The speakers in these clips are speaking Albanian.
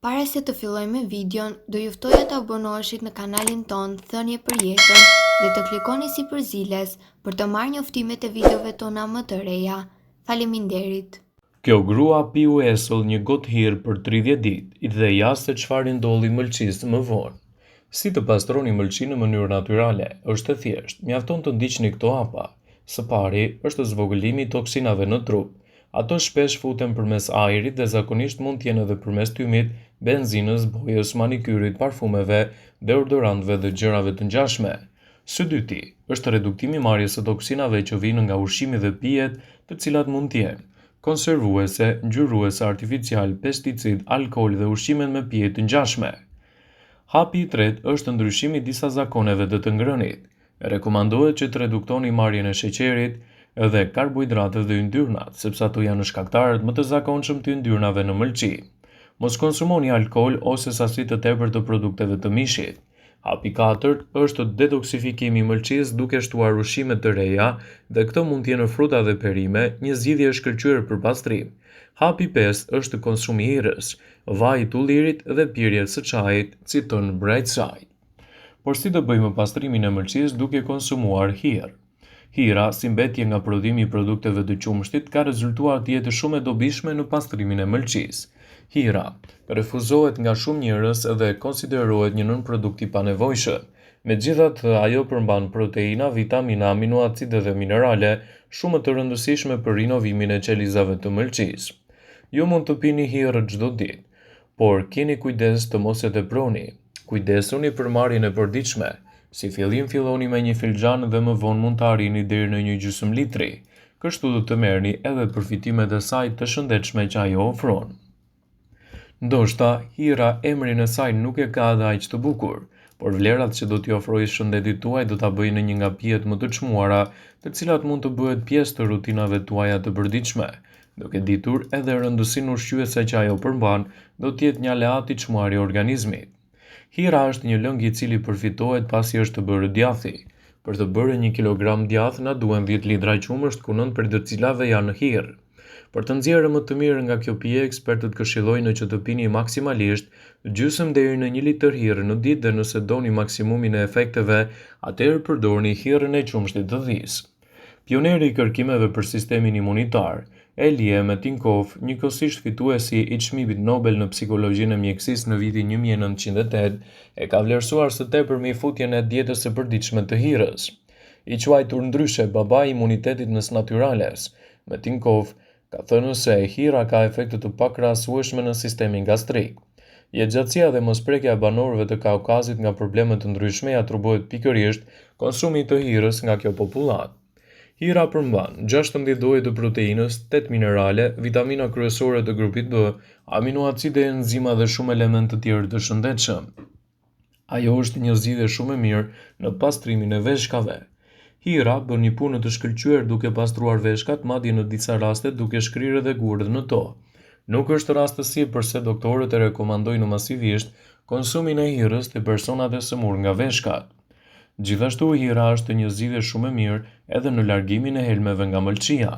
Para se të fillojmë me videon, do ju ftoja të abonoheshit në kanalin ton Thënie për Jetën dhe të klikoni si përziles për të marrë njoftimet e videove tona më të reja. Faleminderit. Kjo grua piu esull një gotë hir për 30 ditë dhe ja se çfarë ndolli mëlçisë më vonë. Si të pastroni mëlçin në mënyrë natyrale? Është e thjeshtë, mjafton të ndiqni këto hapa. Së pari është zvogëlimi i toksinave në trup. Ato shpesh futen përmes ajrit dhe zakonisht mund të jenë edhe përmes tymit, benzinës, bojës, manikyrit, parfumeve, deodorantëve dhe gjërave të ngjashme. Së dyti është reduktimi i marrjes së toksinave që vijnë nga ushqimi dhe pijet, të cilat mund të jenë konservuese, ngjyruese artificial, pesticid, alkool dhe ushqimet me pije të ngjashme. Hapi i tretë është ndryshimi i disa zakoneve të ngrënit. Rekomandohet që të reduktoni marrjen e sheqerit dhe karbohidratëve dhe yndyrnat, sepse ato janë shkaktarët më të zakonshëm të yndyrnave në mëlçi. Mos konsumoni alkool ose sasi të tepërt të produkteve të mishit. Hapi i katërt është detoksifikimi i mëlçisë duke shtuar ushqime të reja dhe këto mund të jenë fruta dhe perime, një zgjidhje e shkëlqyer për pastrim. Hapi i pestë është konsumi i hyrës, vaji i tullirit dhe pirja së çajit, citon Brightside. Por si të bëjmë pastrimin e mëlçisë duke konsumuar hir? Hira, si mbetje nga prodhimi i produkteve të qumshtit, ka rezultuar të jetë shumë e dobishme në pastrimin e mëlçisë. Hira refuzohet nga shumë njerëz dhe konsiderohet një nënprodukt i panevojshëm. Megjithatë, ajo përmban proteina, vitamina, aminoacide dhe minerale shumë të rëndësishme për rinovimin e qelizave të mëlçisë. Ju mund të pini hir çdo ditë, por keni kujdes të mos e teproni. Kujdesuni për marrjen e përditshme. Si fillim filloni me një filxhan dhe më vonë mund të arrini deri në një gjysmë litri. Kështu do të merrni edhe përfitimet e saj të shëndetshme që ajo ofron. Ndoshta, hira emrin e saj nuk e ka edhe aq të bukur, por vlerat që do t'i ofrojë shëndetit tuaj do ta bëjnë një nga pijet më të çmuara, të cilat mund të bëhet pjesë të rutinave tuaja të përditshme. Duke ditur edhe rëndësinë ushqyese që ajo përmban, do të jetë një aleat i çmuar i organizmit. Hira është një lëng i cili përfitohet pasi është bërë djathi. Për të bërë 1 kilogram djath na duhen 10 litra qumësht, kunën për të cilave janë hir. Për të nxjerrë më të mirë nga kjo pije, ekspertët këshillojnë që të pini maksimalisht gjysmë deri në 1 litër hir në ditë dhe nëse doni maksimumin e efekteve, atëherë përdorni hirrën e qumshtit të dhis. Pioneri i kërkimeve për sistemin imunitar, Elie Metinkov, njëkohësisht fituesi i çmimit Nobel në psikologjinë e mjekësisë në vitin 1908, e ka vlerësuar së tepërmi futjen e dietës së përditshme të hirrës. I quajtur ndryshe babai i imunitetit mes natyrales, Metinkov ka thënë se hira ka efekte të pakrahasueshme në sistemin gastrik. Jetëgjatësia dhe mosprekja e banorëve të Kaukazit nga probleme të ndryshme ja atribuohet pikërisht konsumit të hirrës nga kjo popullat. Hira përmban 16 lloje të proteinës, 8 minerale, vitamina kryesore të grupit B, aminoacide, enzima dhe shumë elementë të tjerë të shëndetshëm. Ajo është një zgjidhje shumë e mirë në pastrimin e veshkave. Hira bën një punë të shkëlqyer duke pastruar veshkat, madje në disa raste duke shkrirë edhe gurët në to. Nuk është rastësi përse doktorët e rekomandojnë masivisht konsumin e hirrës te personat e sëmurë nga veshkat. Gjithashtu hira është një zgjidhje shumë e mirë edhe në largimin e helmeve nga mëlçia.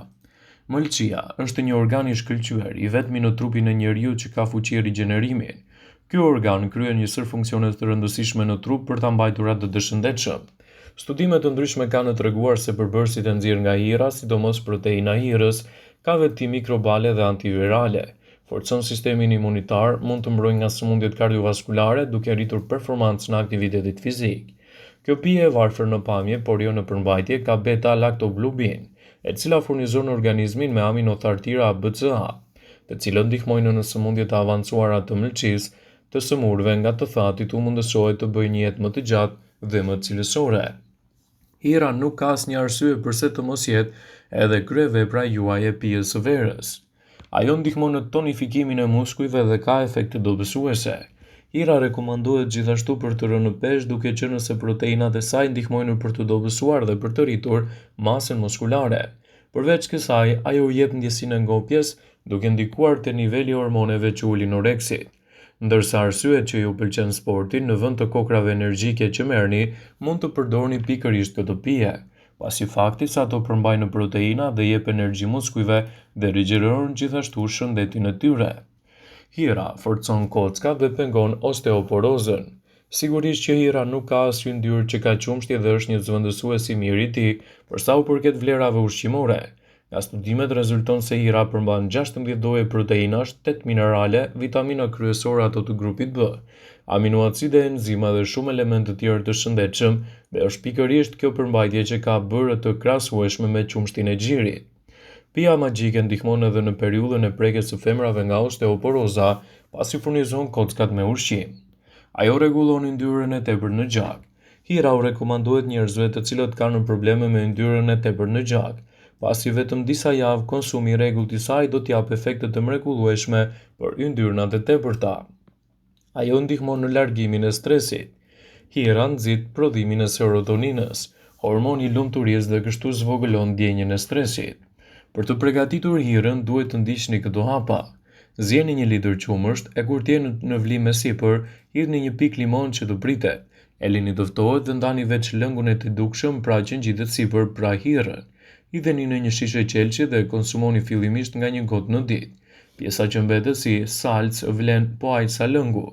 Mëlçia është një organ i shkëlqyer, i vetmi në trupin e njeriu që ka fuqi rigjenerimi. Ky organ kryen një sër funksione të rëndësishme në trup për ta mbajtur atë të shëndetshëm. Studime të ndryshme kanë treguar se përbërësit e nxjerrë nga hira, sidomos proteina e hirrës, ka veti mikrobale dhe antivirale. Forcon sistemin imunitar, mund të mbrojë nga sëmundjet kardiovaskulare duke rritur performancën e aktivitetit fizik. Kjo pije e varfër në pamje, por jo në përmbajtje, ka beta-lactoglubin, e cila furnizon organizmin me aminothartira BCA, të cilët ndihmojnë në sëmundjet e avancuara të mëlçisë, të sëmurëve nga të thatit u mundësohet të bëjë një jetë më të gjatë dhe më cilësore. Hira nuk ka asnjë arsye pse të mos jetë edhe kryevepra juaj e pijes së verës. Ajo ndihmon në tonifikimin e muskujve dhe ka efekte dobësuese. Hira rekomandohet gjithashtu për të rënë peshë duke qenë se proteinat e saj ndihmojnë për të dobësuar dhe për të rritur masën muskulare. Përveç kësaj, ajo jep ndjesinë e ngopjes duke ndikuar te niveli i hormoneve që ulin oreksit. Ndërsa arsyet që ju pëlqen sporti, në vend të kokrave energjike që merrni, mund të përdorni pikërisht këtë pije, pasi fakti se ato përmbajnë proteina dhe jep energji muskujve dhe rigjeron gjithashtu shëndetin e tyre. Hira forcon kockat dhe pengon osteoporozën. Sigurisht që hira nuk ka asnjë yndyrë që ka qumshti dhe është një zëvendësues i mirë i tij për sa u përket vlerave ushqimore. Nga studimet rezulton se hira përmban 16 lloje proteinash, 8 minerale, vitamina kryesore ato të grupit B, aminoacide, enzima dhe shumë elementë të tjerë të shëndetshëm, dhe është pikërisht kjo përmbajtje që ka bërë të krahasueshme me qumshtin e xhirit. Pija magjike ndihmon edhe në periudhën e prekjes së femrave nga osteoporoza, pasi furnizon kockat me ushqim. Ajo rregullon yndyrën e tepërt në gjak. Hira u rekomandohet njerëzve të cilët kanë probleme me yndyrën e tepërt në gjak, pasi vetëm disa javë konsumi i rregullt i saj do t'jap efekte të mrekullueshme për yndyrnat e tepërta. Ajo ndihmon në largimin e stresit. Hira nxit prodhimin e serotoninës, hormoni i lumturisë, dhe kështu zvogëlon ndjenjen e stresit. Për të përgatitur hirën duhet të ndiqni këto hapa. Zjeni 1 litër qumësht e kur t'jeni në vlim me sipër, hidhni 1 pikë limon që të pritet. E lini të ftohet dhe ndani veç lëngun e të dukshëm, pra që ngjitet sipër, pra hirën. Hidheni në 1 shishe qelçi dhe konsumoni fillimisht nga 1 gotë në ditë. Pjesa që mbetet si salcë vlen po aq sa lëngu.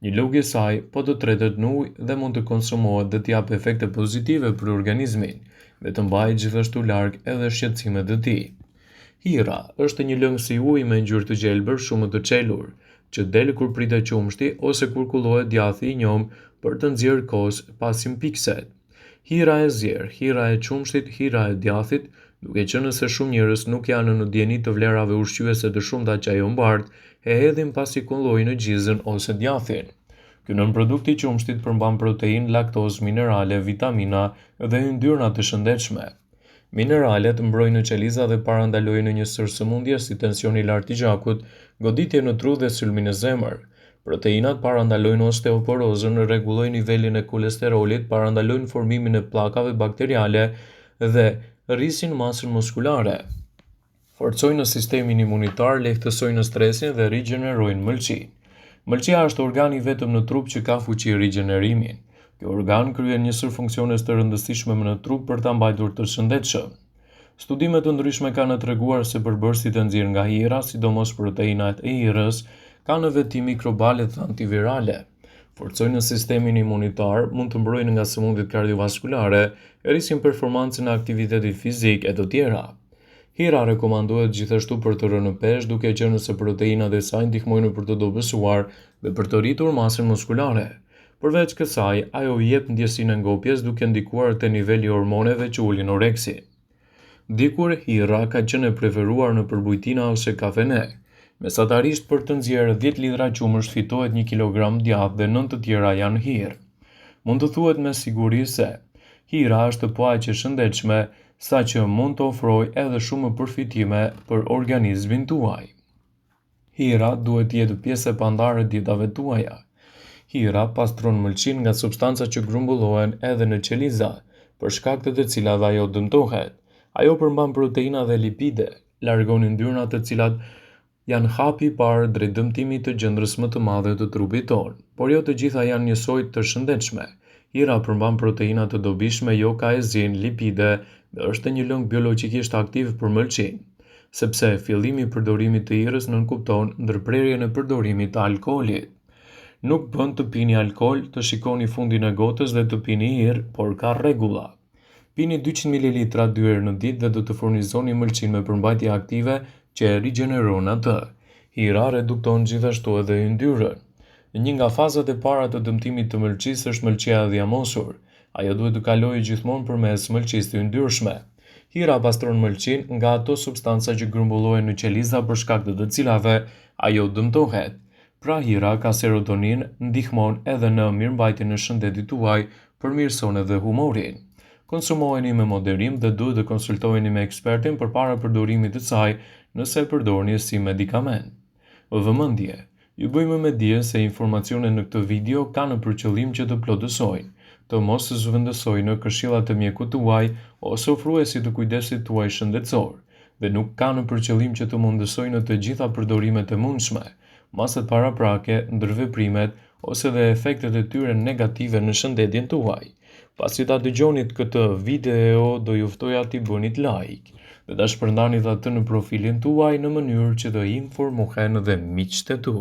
Një lugë e saj po të tretet në ujë dhe mund të konsumohet dhe t'jap efekte pozitive për organizmin, dhe të mbajë gjithashtu larg edhe shqetësimet e tij. Hira është një lëng si ujë me ngjyrë të gjelbër shumë të çelur, që del kur pritet qumshti ose kur kullohet djathi i njom për të nxjerrë kos pasi mpikset. Hira e zjerë, hira e qumshtit, hira e djathit, duke qenë se shumë njerëz nuk janë në dieni të vlerave ushqyese të shumta që ajo mbart, e hedhin pasi kollojnë gjizën ose djathin. Ky nën-produkt i qumshtit përmban protein, laktozë, minerale, vitamina dhe yndyrna të shëndetshme. Mineralet mbrojnë qeliza dhe parandalojnë një sër sëmundje si tensioni i lartë i gjakut, goditje në tru dhe sulmin e zemër. Proteinat parandalojnë osteoporozën, rregullojnë nivelin e kolesterolit, parandalojnë formimin e pllakave bakteriale dhe rrisin masën muskulare. Forcojnë sistemin imunitar, lehtësojnë stresin dhe rigjenerojnë mëlçin. Mëlçia është organi vetëm në trup që ka fuqi rigjenerimin. Ky organ kryen një sër funksiones të rëndësishme në trup për ta mbajtur të shëndetshëm. Studime të ndryshme kanë treguar se përbërësit e nxjerrë nga hira, sidomos proteinat e hirës, kanë veti mikrobale dhe antivirale. Forcojnë sistemin imunitar, mund të mbrojnë nga sëmundjet kardiovaskulare, rrisin performancën e aktivitetit fizik e të tjera. Hira rekomandohet gjithashtu për të rënë peshë, duke qenë se proteinat e saj ndihmojnë për të dobësuar dhe për të rritur masën muskulare. Përveç kësaj, ajo i jep ndjesinë e ngopjes duke ndikuar te niveli i hormoneve që ulin oreksin. Dikur hira ka qenë e preferuar në përbujtina ose kafene. Mesatarisht për të nxjerrë 10 litra qumësht fitohet 1 kilogram djath dhe 9 të tjera janë hirë. Mund të thuhet me siguri se hira është po aq e shëndetshme sa që mund të ofrojë edhe shumë përfitime për organizmin tuaj. Hira duhet të jetë pjesë e pandare e dietave tuaja. Hira pastron mëlçin nga substancat që grumbullohen edhe në qeliza, për shkak të cilave ajo dëmtohet. Ajo përmban proteina dhe lipide, largon yndyrna të cilat janë hapi i parë drejt dëmtimit të gjendrës më të madhe të trupit tonë, por jo të gjitha janë njësoj të shëndetshme. Hira përmban proteina të dobishme, jo kaezin, lipide dhe është një lëng biologjikisht aktiv për mëlçin, sepse fillimi i përdorimit të hirës nënkupton ndërprerjen e përdorimit të alkoolit. Nuk bën të pini alkool, të shikoni fundin e gotës dhe të pini hirë, por ka rregulla. Pini 200 ml 2 herë në ditë dhe do të furnizoni mëlçin me përmbajtje aktive që e rigjeneron atë. Hira redukton gjithashtu edhe yndyrën. Një nga fazat e para të dëmtimit të mëlçisë është mëlçia e dhjamosur. Ajo duhet të kalojë gjithmonë përmes mëlçisë të yndyrshme. Hira pastron mëlçin nga ato substanca që grumbullohen në qeliza për shkak të cilave ajo dëmtohet. Pra hira ka serotonin, ndihmon edhe në mirëmbajtjen e shëndetit tuaj, përmirëson edhe humorin. Konsumoheni me moderim dhe duhet të konsultoheni me ekspertin përpara përdorimit të saj nëse e përdorni si medikament. Vëmendje. Ju bëjmë me dije se informacionet në këtë video kanë për qëllim që të plotësojnë, të mos zhvendësojnë këshillat e mjekut tuaj ose ofruesit të kujdesit tuaj shëndetësor, dhe nuk kanë për qëllim që të mundësojnë të gjitha përdorimet e mundshme, masat paraprake, ndërveprimet ose dhe efektet e tyre negative në shëndetin tuaj. Pasi ta dëgjonit këtë video, do ju ftoja t'i bënit like dhe ta shpërndanit atë në profilin tuaj në mënyrë që të informohen edhe miqtë e tu.